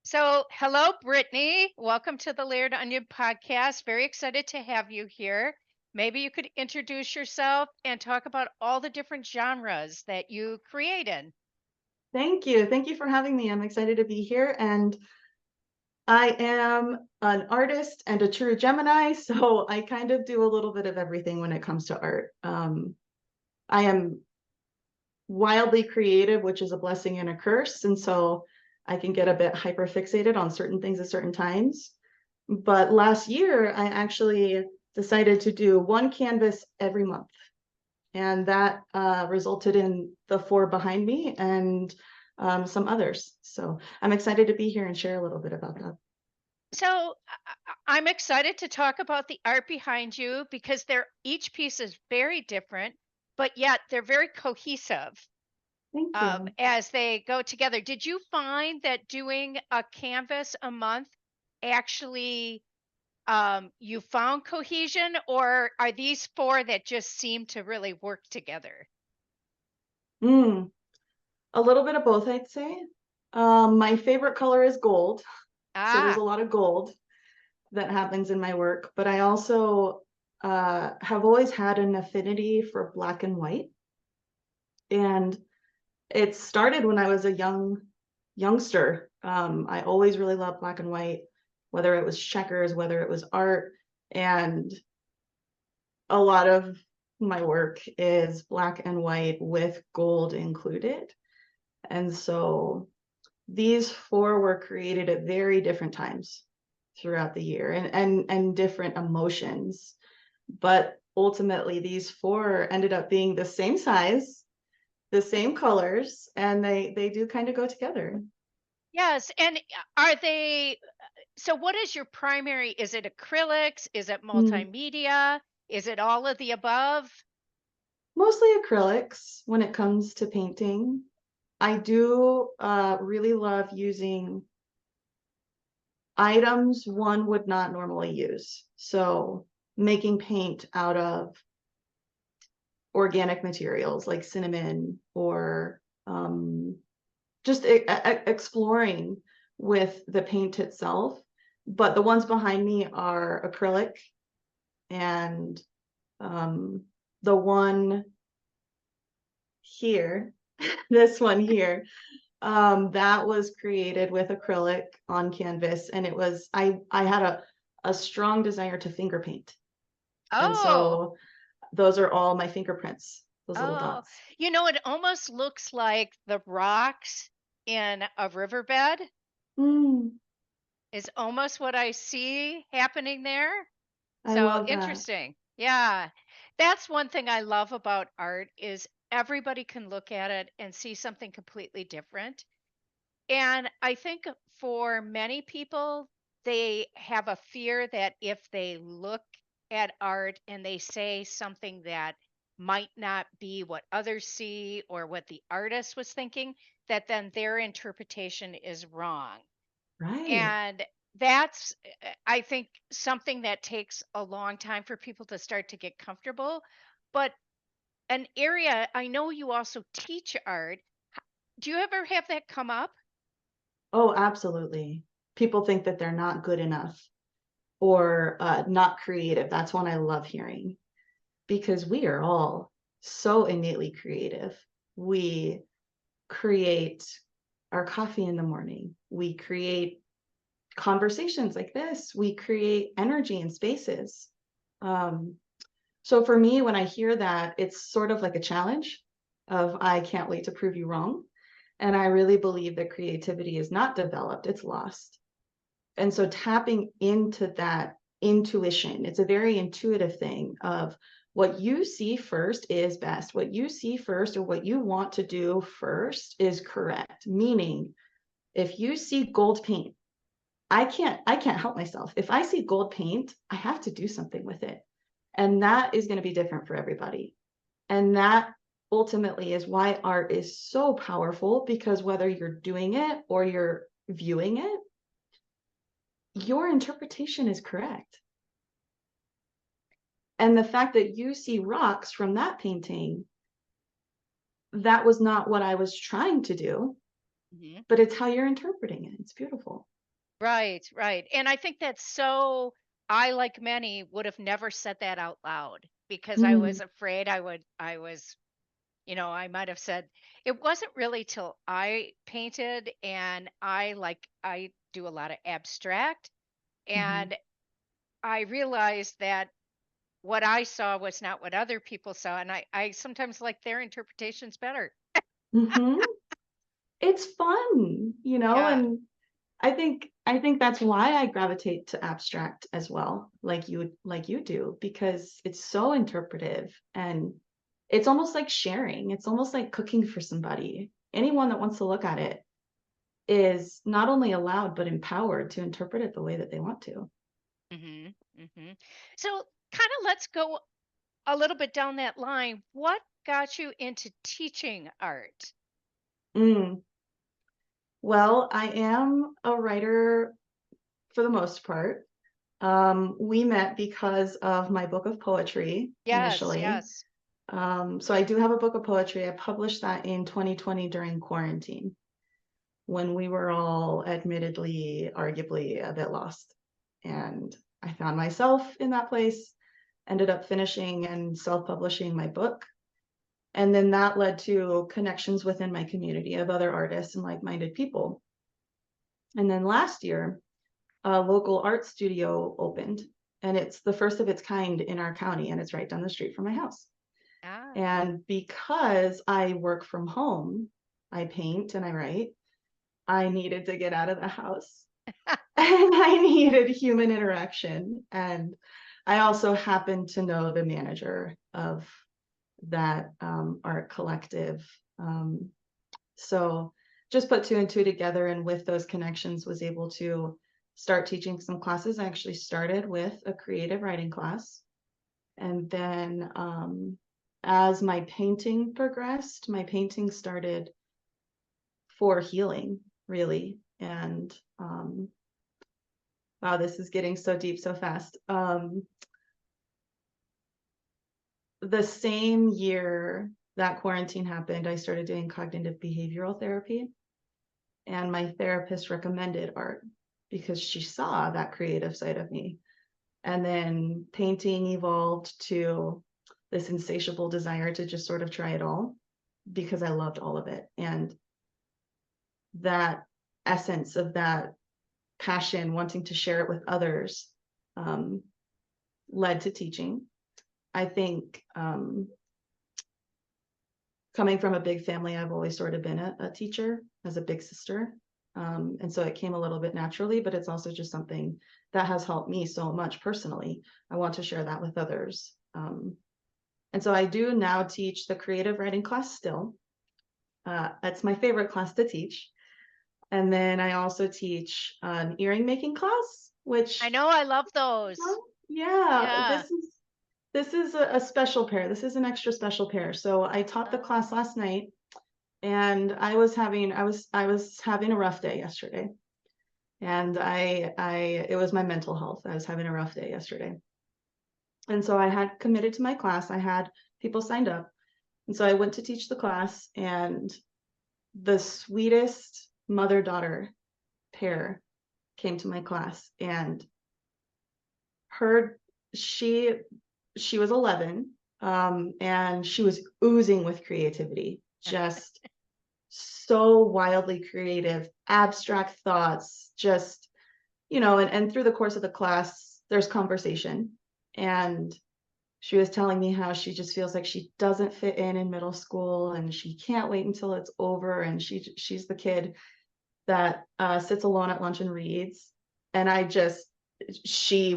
So, hello, Brittany. Welcome to the Layered Onion podcast. Very excited to have you here. Maybe you could introduce yourself and talk about all the different genres that you created. Thank you. Thank you for having me. I'm excited to be here. And I am an artist and a true Gemini, so I kind of do a little bit of everything when it comes to art. I am wildly creative, which is a blessing and a curse. And so I can get a bit hyper fixated on certain things at certain times. But last year, I actually decided to do one canvas every month. And that resulted in the four behind me and some others. So I'm excited to be here and share a little bit about that. So, I'm excited to talk about the art behind you because each piece is very different, but yet they're very cohesive Thank you. as they go together. Did you find that doing a canvas a month actually you found cohesion, or are these four that just seem to really work together? Mm, a little bit of both, I'd say. My favorite color is gold. So there's Ah, a lot of gold that happens in my work, but I also have always had an affinity for black and white. And it started when I was a youngster. I always really loved black and white, whether it was checkers, whether it was art. And a lot of my work is black and white with gold included. And so these four were created at very different times throughout the year and different emotions. But ultimately, these four ended up being the same size, the same colors, and they do kind of go together. yes. And are they, so what is your primary? Is it acrylics? Is it Mm. multimedia? Is it all of the above? Mostly acrylics when it comes to painting. I do really love using items one would not normally use. So making paint out of organic materials like cinnamon or just exploring with the paint itself. But the ones behind me are acrylic, and um, the one here, this one here, that was created with acrylic on canvas, and I had a strong desire to finger paint, and Oh, so those are all my fingerprints, those little oh, dots. it almost looks like the rocks in a riverbed Mm, is almost what I see happening there. I So love that. interesting. Yeah. That's one thing I love about art is everybody can look at it and see something completely different. And I think for many people, they have a fear that if they look at art and they say something that might not be what others see or what the artist was thinking, that then their interpretation is wrong. Right. And that's, I think, something that takes a long time for people to start to get comfortable. But an area, I know you also teach art. Do you ever have that come up? Oh, absolutely. People think that they're not good enough or not creative. That's one I love hearing because we are all so innately creative. We create our coffee in the morning. We create conversations like this. We create energy in spaces. Um, so for me, when I hear that, it's sort of like a challenge of I can't wait to prove you wrong. And I really believe that creativity is not developed, it's lost. And so tapping into that intuition, it's a very intuitive thing of what you see first is best. What you see first or what you want to do first is correct. Meaning, if you see gold paint, I can't help myself. If I see gold paint, I have to do something with it. And that is going to be different for everybody. And that ultimately is why art is so powerful because whether you're doing it or you're viewing it, your interpretation is correct. And the fact that you see rocks from that painting, that was not what I was trying to do, Mhm. but it's how you're interpreting it. It's beautiful. Right, right. And I think that's so I, like many, would have never said that out loud because I was Mm, afraid I was, I might have said it wasn't really till I painted and I do a lot of abstract mhm, and I realized that what I saw was not what other people saw and I sometimes like their interpretations better. mhm. It's fun, Yeah. and I think that's why I gravitate to abstract as well, like you do, because it's so interpretive and it's almost like sharing. It's almost like cooking for somebody. Anyone that wants to look at it is not only allowed but empowered to interpret it the way that they want to. Mhm. Mhm. So kind of let's go a little bit down that line. What got you into teaching art? Mm. Well, I am a writer for the most part. We met because of my book of poetry Yes, initially. yes. So I do have a book of poetry. I published that in 2020 during quarantine when we were all admittedly, arguably a bit lost. And I found myself in that place, ended up finishing and self-publishing my book. And then that led to connections within my community of other artists and like-minded people. And then last year, a local art studio opened, and it's the first of its kind in our county, and it's right down the street from my house. Ah. And because I work from home, I paint and I write, I needed to get out of the house and I needed human interaction. And I also happened to know the manager of that art collective. Um, so just put two and two together, and with those connections was able to start teaching some classes. I actually started with a creative writing class. And then as my painting progressed, my painting started for healing, really. And wow, this is getting so deep so fast. The same year that quarantine happened, I started doing cognitive behavioral therapy. And my therapist recommended art because she saw that creative side of me. And then painting evolved to this insatiable desire to just sort of try it all because I loved all of it. And that essence of that passion, wanting to share it with others, um, led to teaching. I think coming from a big family, I've always sort of been a teacher as a big sister. And so it came a little bit naturally, but it's also just something that has helped me so much personally. I want to share that with others. And so I do now teach the creative writing class still. That's my favorite class to teach. And then I also teach an earring making class, I which, know I love those. yeah, Yeah. this is a special pair. This is an extra special pair. So I taught the Oh. class last night, and I was having a rough day yesterday. And I it was my mental health. I was having a rough day yesterday. And so I had committed to my class. I had people signed up. And so I went to teach the class, and the sweetest mother-daughter pair came to my class, and her she she was 11, and she was oozing with creativity, just so wildly creative, abstract thoughts, just, and through the course of the class, there's conversation. And she was telling me how she just feels like she doesn't fit in middle school, and she can't wait until it's over. And she's the kid that sits alone at lunch and reads. And she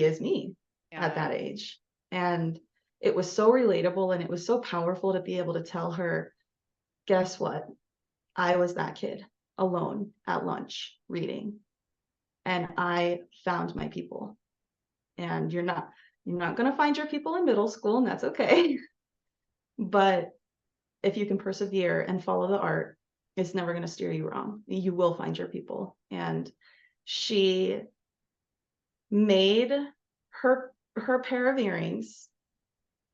is me at Yeah. that age. And it was so relatable, and it was so powerful to be able to tell her, guess what? I was that kid alone at lunch reading, and I found my people. And you're not going to find your people in middle school, and that's okay. But if you can persevere and follow the art, it's never going to steer you wrong. You will find your people. And she made her pair of earrings.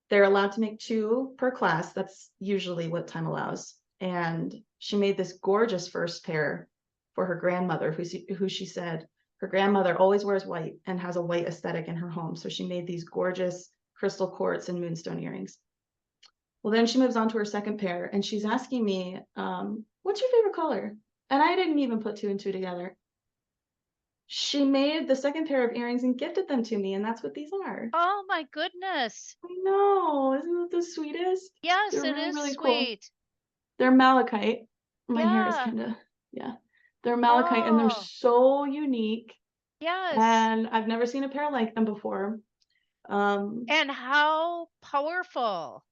They're allowed to make two per class. That's usually what time allows. And she made this gorgeous first pair. for her grandmother, who she said her grandmother always wears white and has a white aesthetic in her home. So she made these gorgeous crystal quartz and moonstone earrings. Well, then she moves on to her second pair and she's asking me, what's your favorite color? And I didn't even put two and two together. She made the second pair of earrings and gifted them to me, and that's what these are. Oh my goodness. I know, isn't that the sweetest? Yes, They're it really, is really cool. sweet. They're malachite. My hair is Yeah. kinda, yeah. They're malachite and they're Oh, so unique, yes. and I've never seen a pair like them before. Um, And how powerful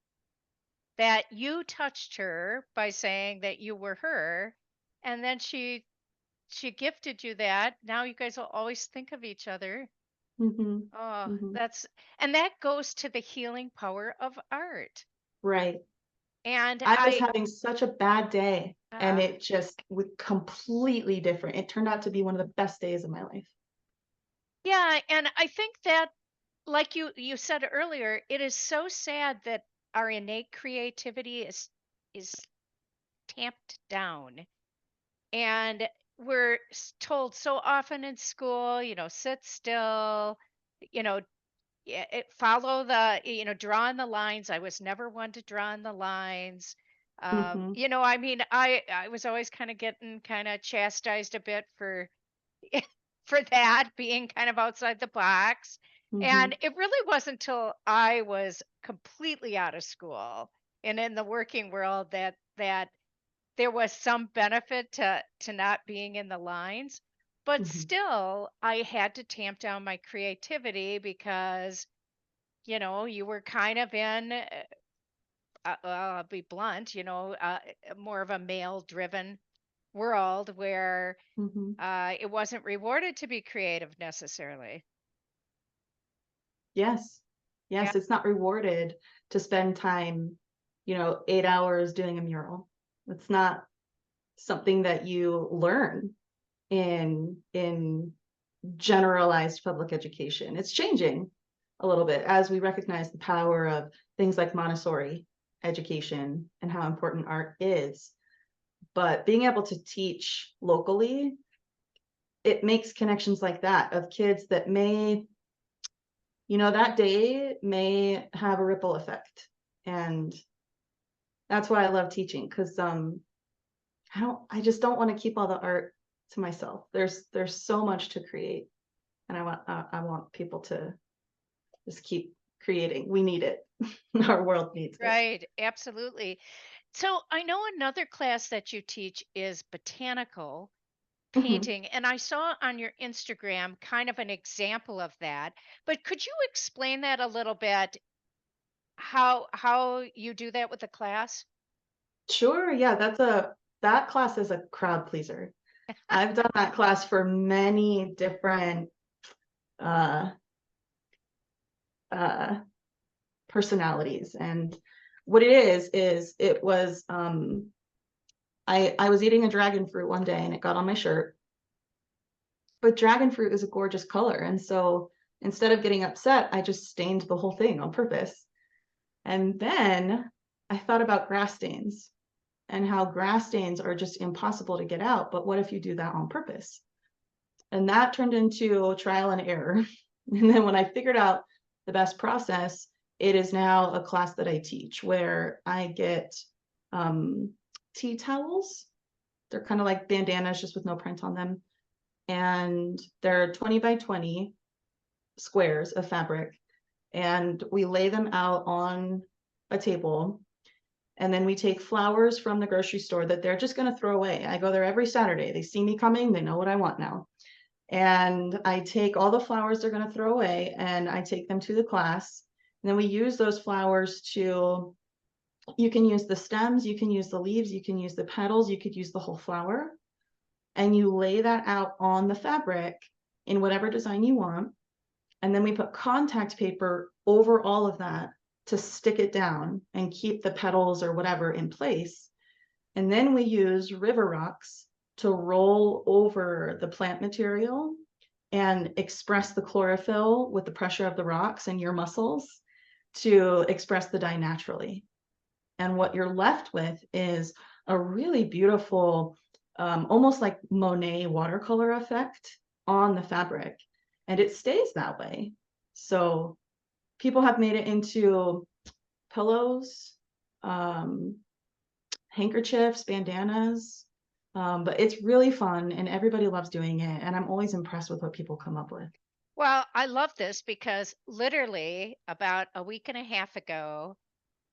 that you touched her by saying that you were her, and then she gifted you that. Now you guys will always think of each other. mhm, Oh, mhm. and that goes to the healing power of art. Right. And I was having such a bad day, and uh, it just was completely different. It turned out to be one of the best days of my life. yeah, and I think that, like you said earlier, it is so sad that our innate creativity is tamped down, and we're told so often in school, sit still, you know, follow the, draw in the lines. I was never one to draw in the lines. Mhm, I mean, I was always kind of getting kind of chastised a bit for for that being kind of outside the box. And mhm, it really wasn't until I was completely out of school and in the working world that there was some benefit to not being in the lines. But mhm, still, I had to tamp down my creativity because you were kind of in, I'll be blunt, more of a male driven world where mhm. it wasn't rewarded to be creative necessarily. Yes. Yeah. Yes, it's not rewarded to spend time, 8 hours doing a mural. It's not something that you learn in generalized public education. It's changing a little bit as we recognize the power of things like Montessori education and how important art is. But being able to teach locally, it makes connections like that of kids that may, that day may have a ripple effect. And that's why I love teaching because I just don't want to keep all the art to myself. There's so much to create, and I want people to just keep creating. We need it. Our world needs it. Right, absolutely. So I know another class that you teach is botanical Mhm. painting, and I saw on your Instagram kind of an example of that. But could you explain that a little bit? How you do that with the class? Sure, yeah, that class is a crowd pleaser. I've done that class for many different uh uh personalities. And what it is it was I was eating a dragon fruit one day and it got on my shirt. But dragon fruit is a gorgeous color, and so instead of getting upset, I just stained the whole thing on purpose. And then I thought about grass stains and how grass stains are just impossible to get out. But what if you do that on purpose? And that turned into trial and error. And then when I figured out the best process, it is now a class that I teach where I get um, tea towels. They're kind of like bandanas, just with no print on them. And they're 20 by 20 squares of fabric. And we lay them out on a table. And then we take flowers from the grocery store that they're just going to throw away. I go there every Saturday. They see me coming, they know what I want now. And I take all the flowers they're going to throw away and I take them to the class. And then we use those flowers to, you can use the stems, you can use the leaves, you can use the petals, you could use the whole flower. And you lay that out on the fabric in whatever design you want. And then we put contact paper over all of that to stick it down and keep the petals or whatever in place. And then we use river rocks to roll over the plant material and express the chlorophyll with the pressure of the rocks and your muscles to express the dye naturally. And what you're left with is a really beautiful almost like Monet watercolor effect on the fabric, and it stays that way. So people have made it into pillows, um, handkerchiefs, bandanas. But it's really fun and everybody loves doing it. And I'm always impressed with what people come up with. Well, I love this because literally about a week and a half ago,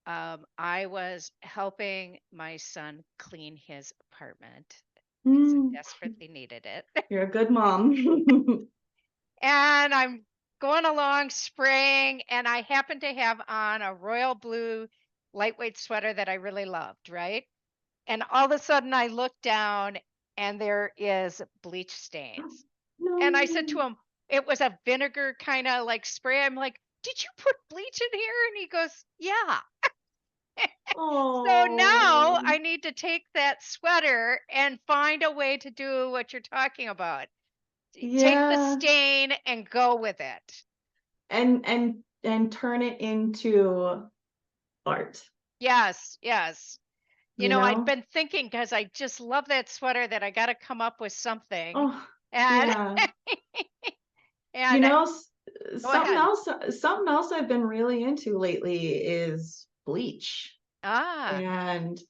I was helping my son clean his apartment because he Mm, desperately needed it. you're a good mom. And I'm going along spraying, and I happen to have on a royal blue lightweight sweater that I really loved, right? And all of a sudden I look down and there is bleach stains. And I said to No. him, it was a vinegar kind of like spray. I'm like, did you put bleach in here? And he goes, yeah. So now Oh, I need to take that sweater and find a way to do what you're talking about. Take the yeah. stain and go with it. And turn it into art, Yes, yes. you I'd know? been thinking because I just love that sweater that I got to come up with something. Oh, And yeah. You and know, go ahead. something else I've been really into lately is bleach. Ah, And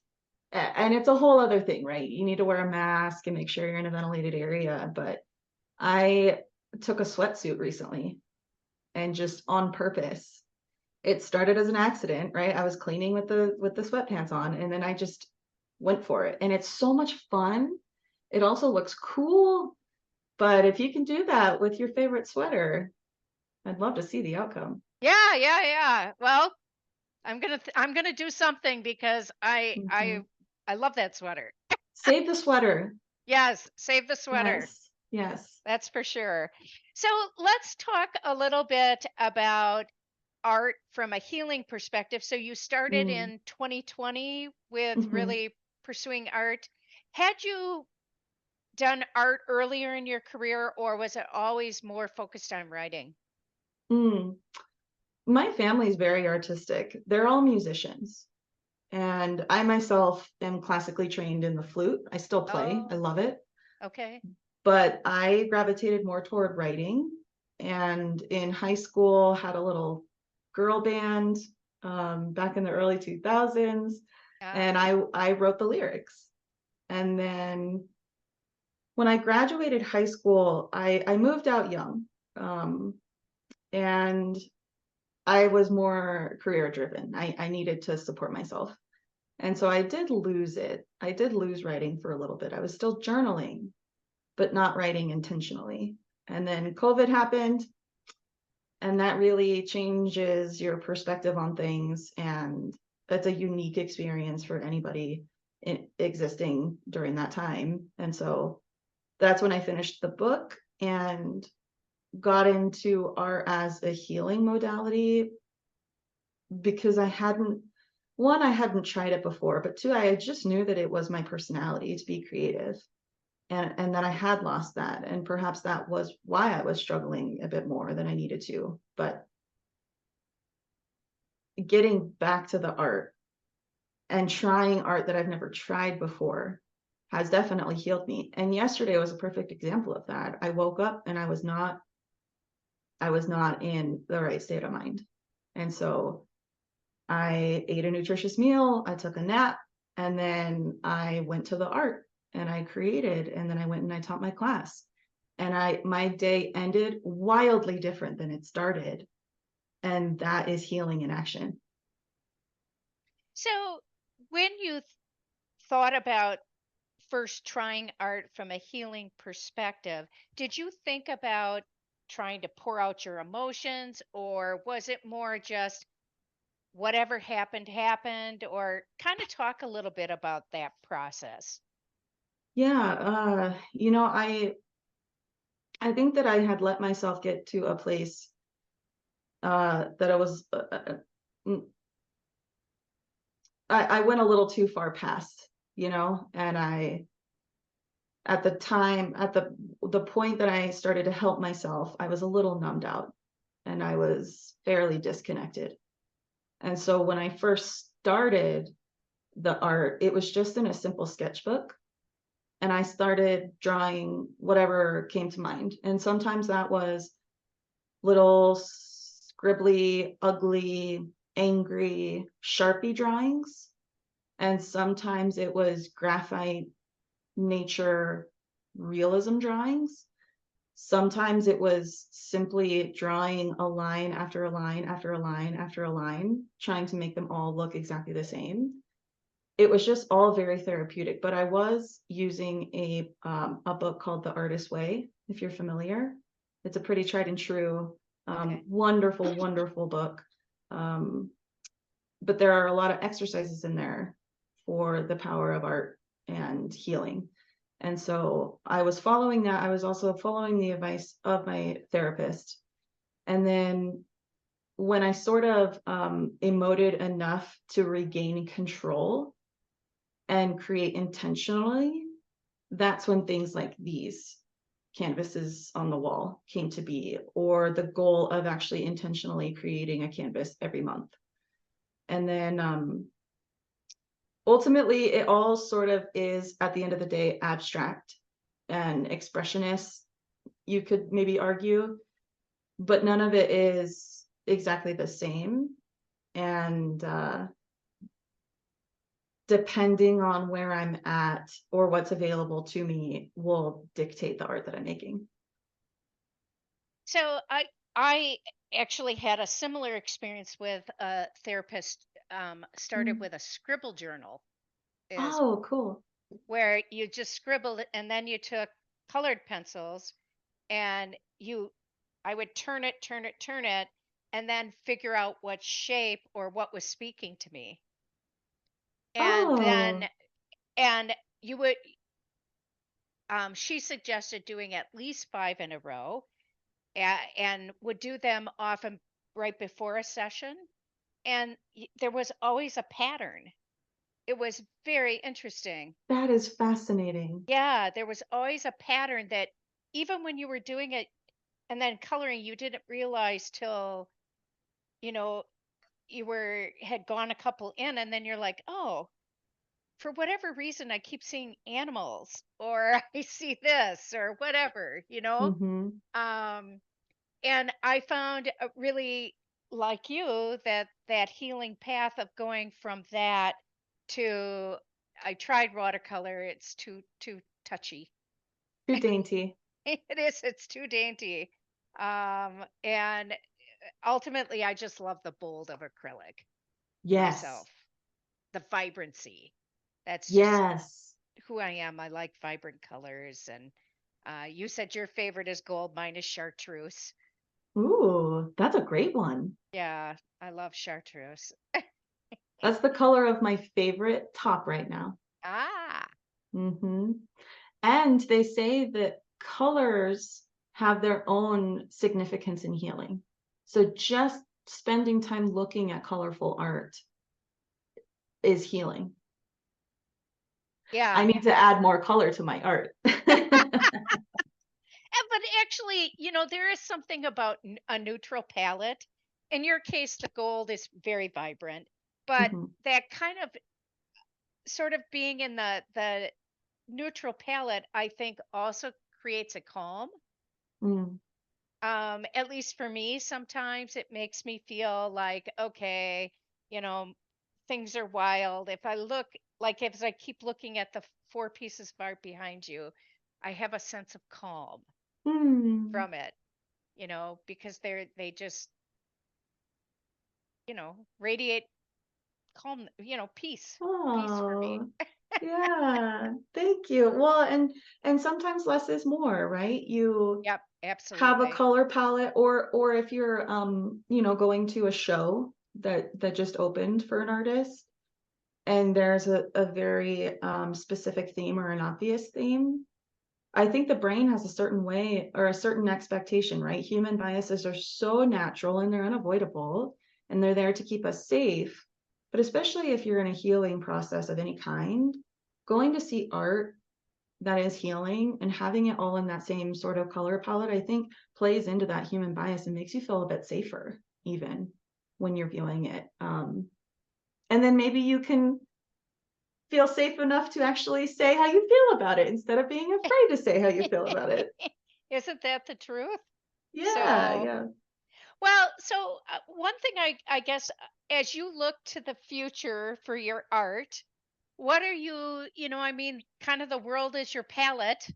and it's a whole other thing, right? You need to wear a mask and make sure you're in a ventilated area, but I took a sweatsuit recently and just on purpose. It started as an accident, right? I was cleaning with the sweatpants on and then I just went for it. And it's so much fun. It also looks cool, but if you can do that with your favorite sweater, I'd love to see the outcome. yeah, yeah, yeah. Well, I'm gonna do something because Mhm. I love that sweater. Save the sweater. Yes, save the sweater. Yes. Yes. That's for sure. So let's talk a little bit about art from a healing perspective. So you started Mm. in 2020 with Mhm. really pursuing art. Had you done art earlier in your career, or was it always more focused on writing? Mm. My family's very artistic. They're all musicians. And I myself am classically trained in the flute. I still play. I Oh, love it. okay. But I gravitated more toward writing. And in high school, had a little girl band back in the early 2000s. Ah, And I wrote the lyrics. And then when I graduated high school, I moved out young. Um, and I was more career driven. I needed to support myself. And so I did lose it. I did lose writing for a little bit. I was still journaling, but not writing intentionally. And then COVID happened, and that really changes your perspective on things. And that's a unique experience for anybody existing during that time. And so that's when I finished the book and got into art as a healing modality because I hadn't tried it before, but two, I just knew that it was my personality to be creative. And that I had lost that. And perhaps that was why I was struggling a bit more than I needed to. But getting back to the art and trying art that I've never tried before has definitely healed me. And yesterday was a perfect example of that. I woke up and I was not in the right state of mind. And so I ate a nutritious meal, I took a nap, and then I went to the art and I created, and then I went and I taught my class. And my day ended wildly different than it started. And that is healing in action. so when you thought about first trying art from a healing perspective, did you think about trying to pour out your emotions, or was it more just whatever happened happened? Or kind of talk a little bit about that process. Yeah, I think that I had let myself get to a place that I was mm, I went a little too far past, and I at the time at the point that I started to help myself, I was a little numbed out and I was fairly disconnected. And so when I first started the art, it was just in a simple sketchbook. and I started drawing whatever came to mind. And sometimes that was little scribbly, ugly, angry, Sharpie drawings. And sometimes it was graphite, nature, realism drawings. Sometimes it was simply drawing a line after a line after a line after a line, trying to make them all look exactly the same. It was just all very therapeutic, but I was using a book called The Artist's Way, if you're familiar. It's a pretty tried and true, Okay. wonderful, wonderful book. Um, but there are a lot of exercises in there for the power of art and healing. And so I was following that. I was also following the advice of my therapist. And then when I sort of emoted enough to regain control and create intentionally, that's when things like these canvases on the wall came to be, or the goal of actually intentionally creating a canvas every month. And then ultimately, it all sort of is, at the end of the day, abstract and expressionist, you could maybe argue, but none of it is exactly the same. And depending on where I'm at or what's available to me will dictate the art that I'm making. So I actually had a similar experience with a therapist. Started Mm. with a scribble journal, is Oh, cool. where you just scribbled and then you took colored pencils and I would turn it, turn it, turn it, and then figure out what shape or what was speaking to me. And then Oh, and you would she suggested doing at least 5 in a row, and would do them often right before a session, and there was always a pattern. It was very interesting. that is fascinating. Yeah, there was always a pattern that even when you were doing it and then coloring, you didn't realize till, you know, you were had gone a couple in, and then you're like, "Oh, for whatever reason I keep seeing animals or I see this or whatever, you know?" Mm-hmm. Um and I found really like you that that healing path of going from that to I tried watercolor. It's too touchy. Too dainty. It is. It's too dainty. And ultimately, I just love the bold of acrylic Yes. myself. The vibrancy. That's just Yes. who I am. I like vibrant colors. And you said your favorite is gold. Mine is chartreuse. Ooh, that's a great one. Yeah, I love chartreuse. That's the color of my favorite top right now. Ah, Hmm. And they say that colors have their own significance in healing. So just spending time looking at colorful art is healing. I yeah. need to add more color to my art. But actually, there is something about a neutral palette. In your case, the gold is very vibrant, but Mhm. that kind of sort of being in the neutral palette, I think also creates a calm. Mm. At least for me, sometimes it makes me feel like, okay, you know, things are wild. If I look like if I keep looking at the four pieces of art behind you, I have a sense of calm Mm. from it, because they just, radiate calm, peace for me. Oh, yeah. Thank you. Well, and sometimes less is more, right? You Yep, have a absolutely. color palette, or if you're going to a show that just opened for an artist, and there's a very specific theme or an obvious theme. I think the brain has a certain way or a certain expectation, right? Human biases are so natural and they're unavoidable, and they're there to keep us safe. But especially if you're in a healing process of any kind, going to see art that is healing and having it all in that same sort of color palette, I think plays into that human bias and makes you feel a bit safer, even when you're viewing it. And then maybe you can feel safe enough to actually say how you feel about it instead of being afraid to say how you feel about it. Isn't that the truth? Yeah, So, yeah. well, so one thing I guess as you look to the future for your art, what are you, I mean, kind of the world is your palette.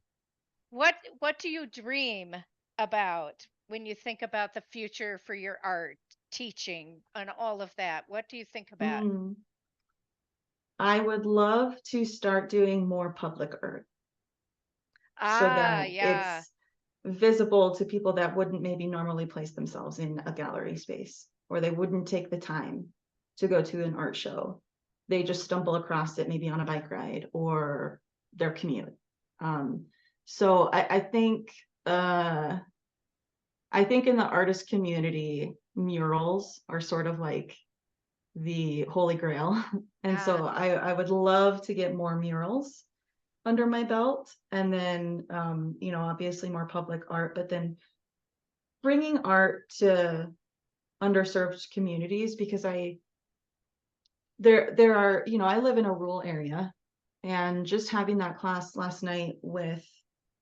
What do you dream about when you think about the future for your art, teaching, and all of that? What do you think about? Mm. I would love to start doing more public art so Ah, that yeah. it's visible to people that wouldn't maybe normally place themselves in a gallery space, or they wouldn't take the time to go to an art show. They just stumble across it maybe on a bike ride or their commute. Um, so uh, I think in the artist community, murals are sort of like the holy grail. And Ah, so I would love to get more murals under my belt, and then obviously more public art, but then bringing art to underserved communities, because there are, I live in a rural area, and just having that class last night with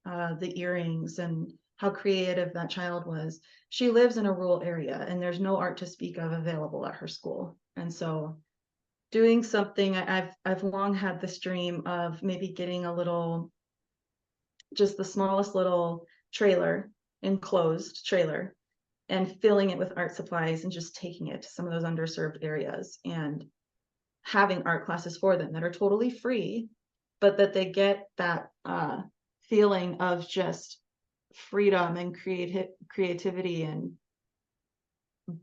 the earrings and how creative that child was. She lives in a rural area and there's no art to speak of available at her school. And so doing something, I've long had this dream of maybe getting a little, just the smallest little trailer, enclosed trailer, and filling it with art supplies and just taking it to some of those underserved areas and having art classes for them that are totally free, but that they get that feeling of just freedom and creativity and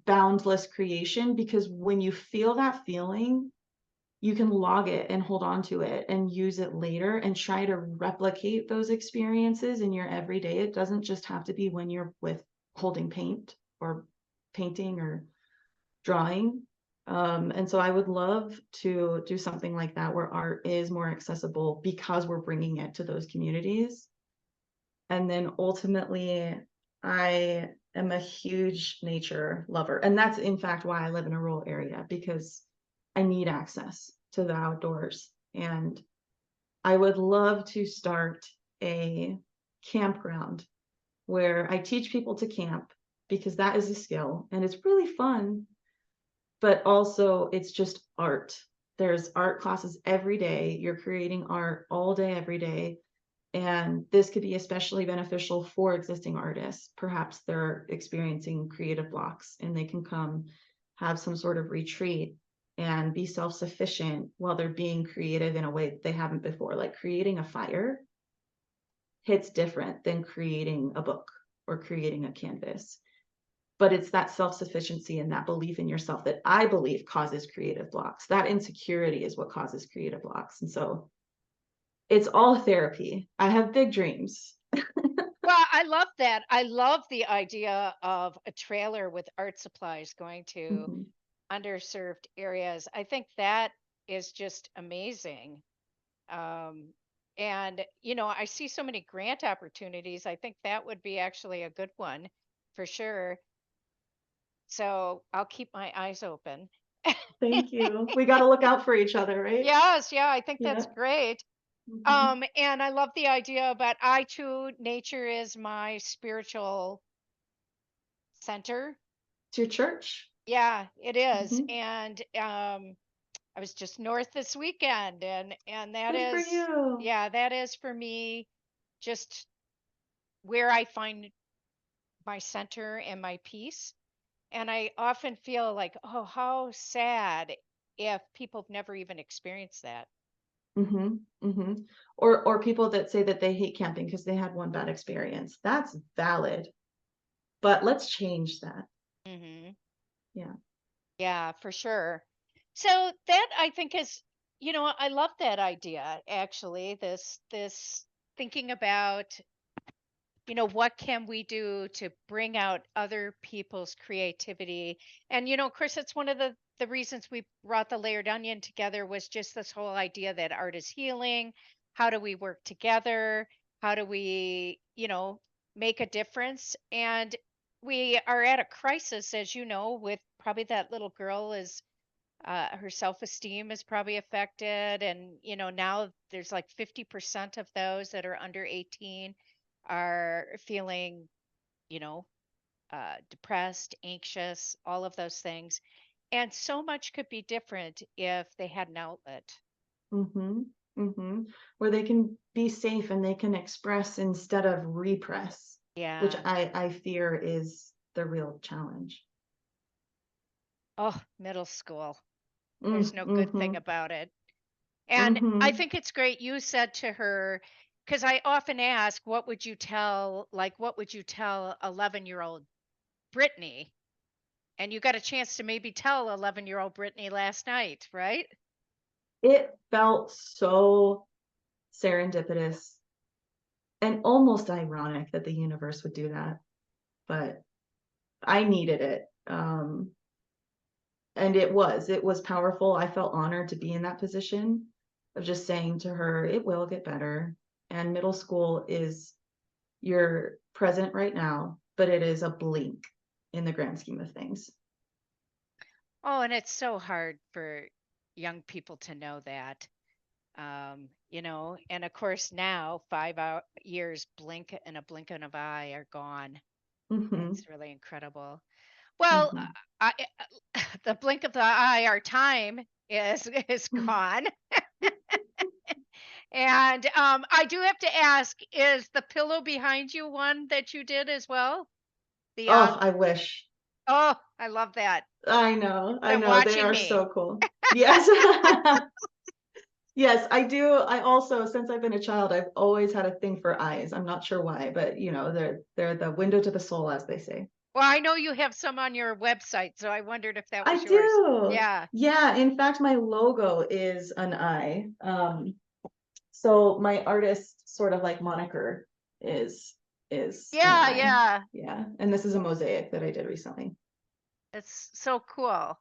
boundless creation. Because when you feel that feeling, you can log it and hold on to it and use it later and try to replicate those experiences in your everyday. It doesn't just have to be when you're with holding paint or painting or drawing. And so I would love to do something like that where art is more accessible because we're bringing it to those communities. And then ultimately, I am a huge nature lover. And that's in fact why I live in a rural area, because I need access to the outdoors. And I would love to start a campground where I teach people to camp, because that is a skill and it's really fun, but also it's just art. There's art classes every day. You're creating art all day, every day. And this could be especially beneficial for existing artists. Perhaps they're experiencing creative blocks and they can come have some sort of retreat and be self-sufficient while they're being creative in a way that they haven't before. Like creating a fire hits different than creating a book or creating a canvas. But it's that self-sufficiency and that belief in yourself that I believe causes creative blocks. That insecurity is what causes creative blocks. And so it's all therapy. I have big dreams. well, I love that. I love the idea of a trailer with art supplies going to Mhm. underserved areas. I think that is just amazing. Um, and, I see so many grant opportunities. I think that would be actually a good one for sure. So I'll keep my eyes open. Thank you. We got to look out for each other, right? Yes, yeah, I think that's Yeah. great. Mhm. And I love the idea, but I too, nature is my spiritual center. It's your church. Yeah, it is. Mhm. And I was just north this weekend, and that Good for is, you. yeah, that is for me just where I find my center and my peace. And I often feel like, oh, how sad if people have never even experienced that. Mhm. Mhm. Or people that say that they hate camping because they had one bad experience. That's valid, but let's change that. Hmm. Yeah. Yeah, for sure. So that I think is, I love that idea actually. This thinking about, what can we do to bring out other people's creativity? And Chris, it's one of the reasons we brought the layered onion together was just this whole idea that art is healing. How do we work together? How do we, make a difference? And we are at a crisis, as you know, with probably that little girl is Her self-esteem is probably affected, and now there's like 50% of those that are under 18 are feeling, you know, depressed, anxious, all of those things. And so much could be different if they had an outlet. Mhm. Mhm. Where they can be safe and they can express instead of repress, which Yeah. I fear is the real challenge. Oh, middle school. There's Mm, no good thing mhm. about it. And I Mhm. think it's great you said to her, because I often ask, what would you tell 11-year-old Brittany? And you got a chance to maybe tell 11-year-old Brittany last night, right? It felt so serendipitous and almost ironic that the universe would do that, but I needed it. And it was powerful. I felt honored to be in that position of just saying to her, it will get better. And middle school is your present right now, but it is a blink in the grand scheme of things. Oh, and it's so hard for young people to know that. And of course now 5 years blink in a blink of an eye are gone. Hmm. It's really incredible. Well, Hmm. the blink of the eye, our time is gone. And I do have to ask, is the pillow behind you one that you did as well? The Oh, I wish. oh, I love that. I know. It's I been know. They watching are me. so cool. Yes. Yes, I do. I also, since I've been a child, I've always had a thing for eyes. I'm not sure why, but they're the window to the soul, as they say. Well, I know you have some on your website, so I wondered if that I was yours. do. Yeah. Yeah, in fact, my logo is an eye. So my artist sort of like moniker is an Yeah, eye. yeah. Yeah, and this is a mosaic that I did recently. It's so cool.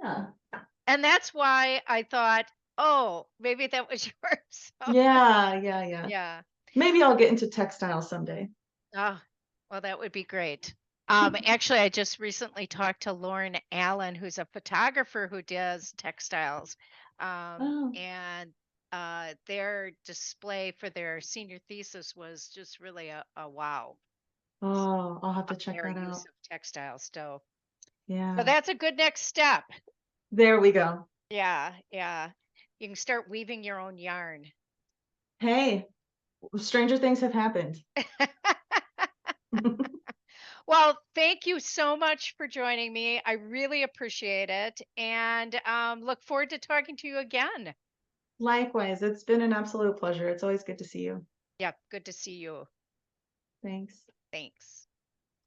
Yeah. And that's why I thought, "Oh, maybe that was yours." So, Yeah, yeah, yeah. yeah. Maybe I'll get into textiles someday. Oh, well, that would be great. Actually, I just recently talked to Lauren Allen, who's a photographer who does textiles. Oh, And their display for their senior thesis was just really a wow. oh, I'll have to check Their that use out. of textiles. So Yeah. that's a good next step. There we go. Yeah, yeah. You can start weaving your own yarn. Hey, stranger things have happened. Well, thank you so much for joining me. I really appreciate it, and look forward to talking to you again. Likewise, it's been an absolute pleasure. It's always good to see you. Yeah, good to see you. Thanks. Thanks.